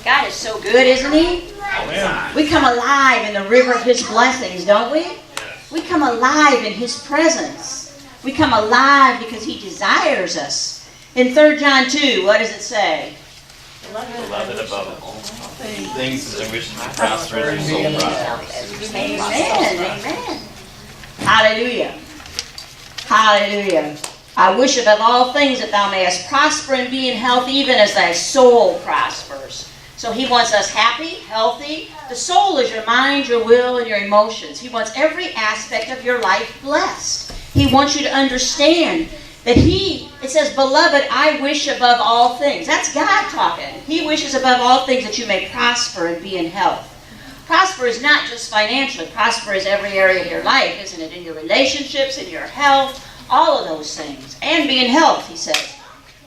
God is so good, isn't He? Amen. We come alive in the river of His blessings, don't we? We come alive in His presence. We come alive because He desires us. In 3 John 2, what does it say? Beloved above all things in which you prosper and your soul prospers. Amen. Amen. Hallelujah. Hallelujah. I wish above all things that thou mayest prosper and be in health, even as thy soul prospers. So He wants us happy, healthy. The soul is your mind, your will, and your emotions. He wants every aspect of your life blessed. He wants you to understand that it says, beloved, I wish above all things. That's God talking. He wishes above all things that you may prosper and be in health. Prosper is not just financially. Prosper is every area of your life, isn't it? In your relationships, in your health, all of those things. And be in health, He says.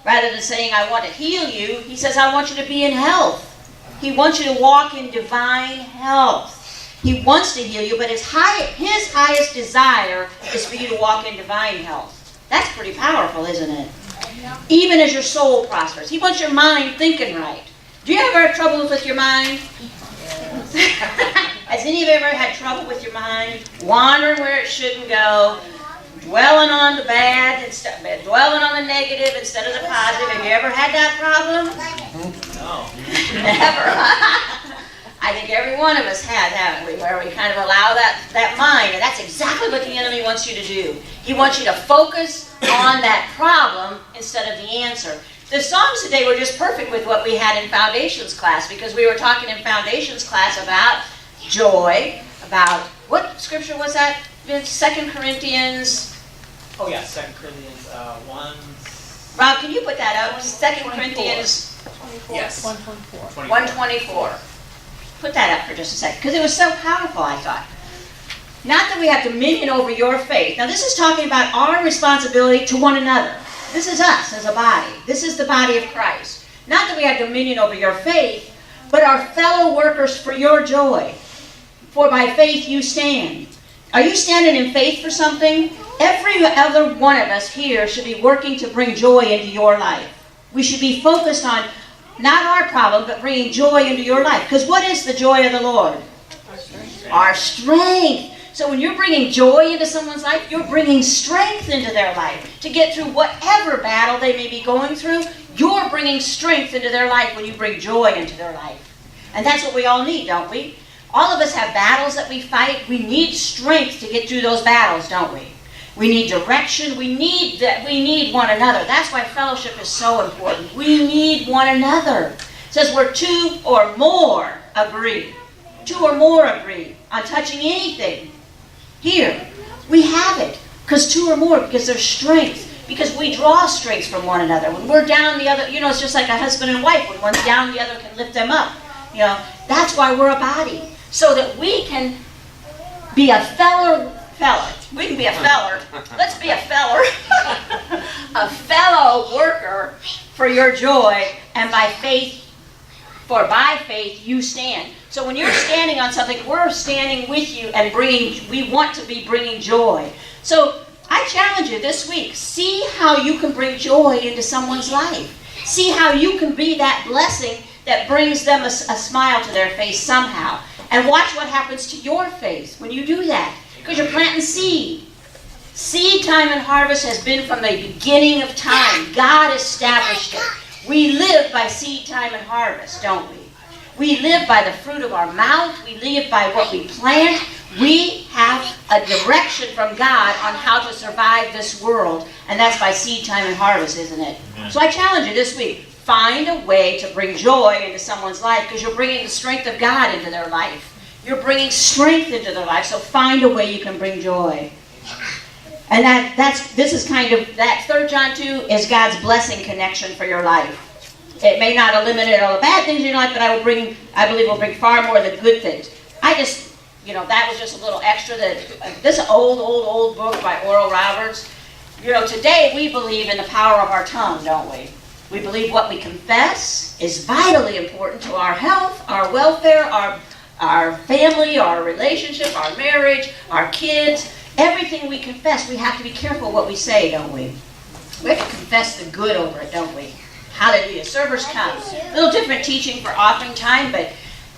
Rather than saying, I want to heal you, He says, I want you to be in health. He wants you to walk in divine health. He wants to heal you, but His highest desire is for you to walk in divine health. That's pretty powerful, isn't it? Even as your soul prospers. He wants your mind thinking right. Do you ever have trouble with your mind? Has any of you ever had trouble with your mind? Wandering where it shouldn't go? Dwelling on the bad, dwelling on the negative instead of the positive. Have you ever had that problem? No. Never. I think every one of us has, haven't we, where we kind of allow that mind, and that's exactly what the enemy wants you to do. He wants you to focus on that problem instead of the answer. The songs today were just perfect with what we had in Foundations class, because we were talking in Foundations class about joy, about, what scripture was that? 2 Corinthians. Oh yeah, 2 Corinthians 1. Rob, can you put that up? 2 Corinthians 24. Yes. 124. 124. Put that up for just a second, because it was so powerful, I thought. Not that we have dominion over your faith. Now, this is talking about our responsibility to one another. This is us as a body. This is the body of Christ. Not that we have dominion over your faith, but our fellow workers for your joy. For by faith you stand. Are you standing in faith for something? Every other one of us here should be working to bring joy into your life. We should be focused on not our problem, but bringing joy into your life. Because what is the joy of the Lord? Our strength. So when you're bringing joy into someone's life, you're bringing strength into their life. To get through whatever battle they may be going through, you're bringing strength into their life when you bring joy into their life. And that's what we all need, don't we? All of us have battles that we fight. We need strength to get through those battles, don't we? We need direction. We need one another. That's why fellowship is so important. We need one another. It says where 2 or more agree. 2 or more agree on touching anything. Here, we have it. Because 2 or more, because there's strength. Because we draw strength from one another. When we're down, the other, it's just like a husband and wife. When one's down, the other can lift them up. That's why we're a body. So that we can be a feller. We can be a feller. Let's be a feller. A fellow worker for your joy, and by faith you stand. So when you're standing on something, we're standing with you and we want to be bringing joy. So I challenge you this week, see how you can bring joy into someone's life. See how you can be that blessing that brings them a smile to their face somehow. And watch what happens to your face when you do that. Because you're planting seed. Seed time and harvest has been from the beginning of time. God established it. We live by seed time and harvest, don't we? We live by the fruit of our mouth. We live by what we plant. We have a direction from God on how to survive this world. And that's by seed time and harvest, isn't it? So I challenge you this week. Find a way to bring joy into someone's life, because you're bringing the strength of God into their life. You're bringing strength into their life, so find a way you can bring joy. And this is kind of, that 3 John 2 is God's blessing connection for your life. It may not eliminate all the bad things in your life, but I believe will bring far more than good things. That was just a little extra. This old book by Oral Roberts. Today we believe in the power of our tongue, don't we? We believe what we confess is vitally important to our health, our welfare, our family, our relationship, our marriage, our kids. Everything we confess, we have to be careful what we say, don't we? We have to confess the good over it, don't we? Hallelujah. Servers come. A little different teaching for offering time, but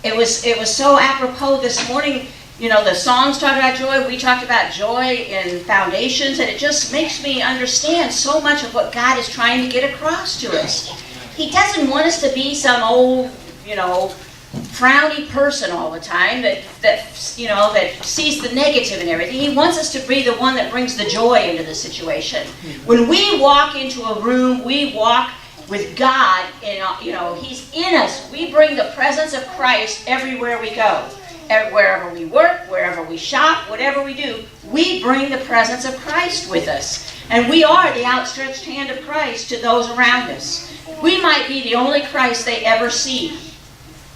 it was so apropos this morning. You know, the songs talk about joy. We talked about joy in foundations, and it just makes me understand so much of what God is trying to get across to us. He doesn't want us to be some old, frowny person all the time that sees the negative in everything. He wants us to be the one that brings the joy into the situation. When we walk into a room, we walk with God, He's in us. We bring the presence of Christ everywhere we go. Wherever we work, wherever we shop, whatever we do, we bring the presence of Christ with us. And we are the outstretched hand of Christ to those around us. We might be the only Christ they ever see.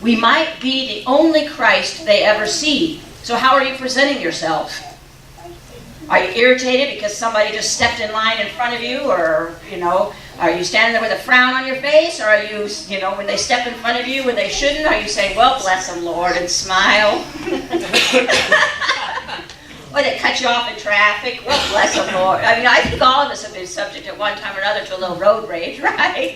We might be the only Christ they ever see. So how are you presenting yourself? Are you irritated because somebody just stepped in line in front of you? Or, are you standing there with a frown on your face? Or are you, when they step in front of you when they shouldn't, are you saying, well, bless them, Lord, and smile? Or they cut you off in traffic. Well, bless them, Lord. I think all of us have been subject at one time or another to a little road rage, right?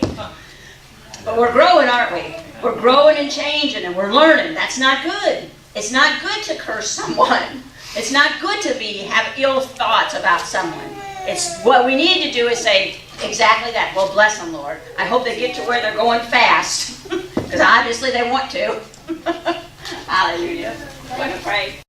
But we're growing, aren't we? We're growing and changing, and we're learning. That's not good. It's not good to curse someone. It's not good to have ill thoughts about someone. It's what we need to do is say exactly that. Well, bless them, Lord. I hope they get to where they're going fast, because obviously they want to. Hallelujah. I'm going to pray.